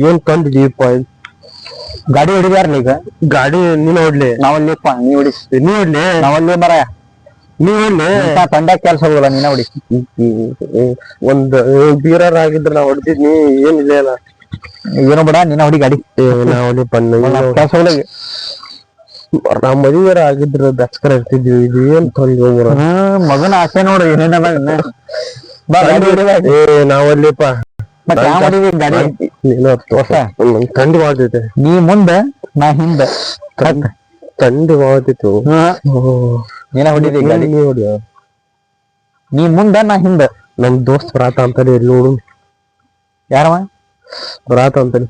ಏನ್ ಕಂಡಿದೀಪ ಗಾಡಿ ಹೊಡಿದಾರ್ಲಿ ಈಗ ಗಾಡಿ ನೀನ್ ಹೊಡ್ಲಿ ನಾವಲ್ಲಿಪ್ಪ ನೀ ಹೊಡಿಸ್ತಿ ನೀ ಹೊಡ್ಲಿ ನಾವಲ್ಲಿ ಮರ ನೀ ಹೊಡ್ಲಿ ತಂಡಾಗ ಕೆಲ್ಸ ಹೋಗಲ್ಲ ನೀನ ಹೊಡಿ ಒಂದ್ ಬೀರರ್ ಆಗಿದ್ರೆ ನಾ ಹೊಡ್ತಿದ್ನಿ ಏನಿಲ್ಲ ಅಲ್ಲ ಏನೋ ಬೇಡ ನೀನ ಹೊಡಿ ಗಾಡಿ ನಾವಲ್ಲಿ ಕೆಲ್ಸ ಹೋಗಿ ನಾವ್ ಮದುವೆರ ಆಗಿದ್ರು ದಸ್ಕರ ಇರ್ತಿದ್ವಿ ಇದು ಏನ್ ತೊಂದ್ರೆ ಮಗನ ಆಸೆ ನೋಡು ಏನೇನ ನಾವಲ್ಲಿಪ್ಪ ತಂಡಿ ಮಾಡ್ತೈತೆ ನೀ ಮುಂದ ನಾ ಹಿಂದ ತಂಡಿ ಮಾಡ್ತಿತ್ತು ನೀನ ಹೊಡಿದಿ ಗಾಡಿ ನೀ ಹೊಡಿಯ ನೀ ಮುಂದ ನಾ ಹಿಂದ ನಮ್ ದೋಸ್ತ್ ಬರಾತ ಅಂತಾನೆ ನೋಡು ಯಾರವ ಬರಾತ ಅಂತಾನೆ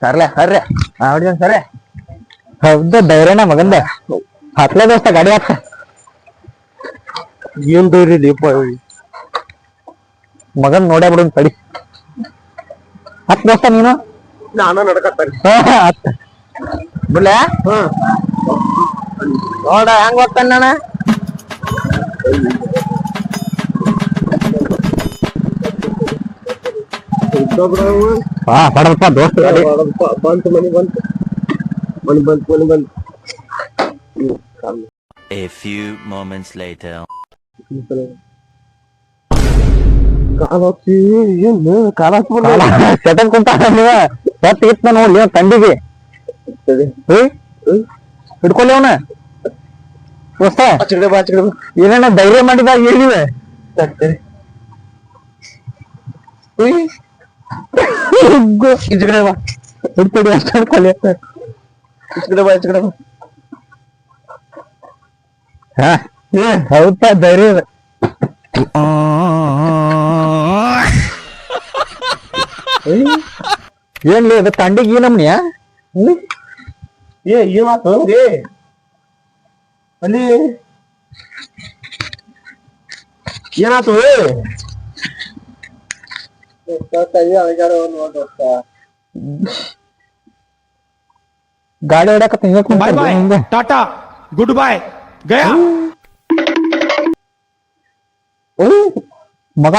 ಸರ್ಲೆ ಸರ್ರೆ ಹೊಡಿದ ಸರಿ ಹೌದ ಧೈರ್ಯನ ಮಗಂದ ಹತ್ಲೇ ದೋಸ್ತ ಗಾಡಿ ಹಾಕ ಏನ್ ಧೈರ್ಯ ದೀಪ ಮಗನ್ ನೋಡ್ಯಾ ಬಿಡು ತಡಿ ಹತ್ ದೋಸ್ತ ನೀನು ನಾನು ನಡ್ಕತ್ತಾರೆ ಬಿಡ್ಲ ನೋಡ ಹೆಂಗ್ ಹೋಗ್ತಾನ ನಾನ ಪಡಲ್ಪ ದೋಸ್ತ ಬಂತು ಮನಿ ಬಂತು ಮನಿ ಬಂತು ಮನಿ ಬಂತು A few moments later. ಸೆಟನ್ ಕುಂತ ನೋಡ್ಲಿ ತಂಡಿಗೆ ಹಿಡ್ಕೊಳ್ಳಿ ಅವನ ಏನೇನ ಧೈರ್ಯ ಮಾಡಿದಾಗ ಹೇಳಿವೆ ಹಿಡ್ಕೊಡಿ ಅಷ್ಟ ಹಿಡ್ಕೊಳ್ಳಿ ಹಾ ಹೌದಾ ಧೈರ್ಯ ಏನ್ಲಿ ಅದು ತಂಡಿಗೆ ಏನಮ್ಮನಿಯ ಏನಾತು ಅಲ್ಲಿ ಏನಾತು ಗಾಡಿ ಹೊಡ್ಯಾಕ ಟಾಟಾ ಗುಡ್ ಬೈ ಗಯಾ ಮಗ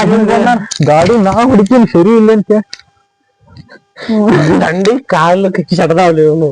ಗಾಡಿ ನಾ ಹೊಡಿತೀನಿ ಸರಿ ಇಲ್ಲ ಅಂತ ದಂಡಿ ಕಾಲು ಕಿಚ್ಚಿ ಸಡದಾವ್ಲಿ ಇವನು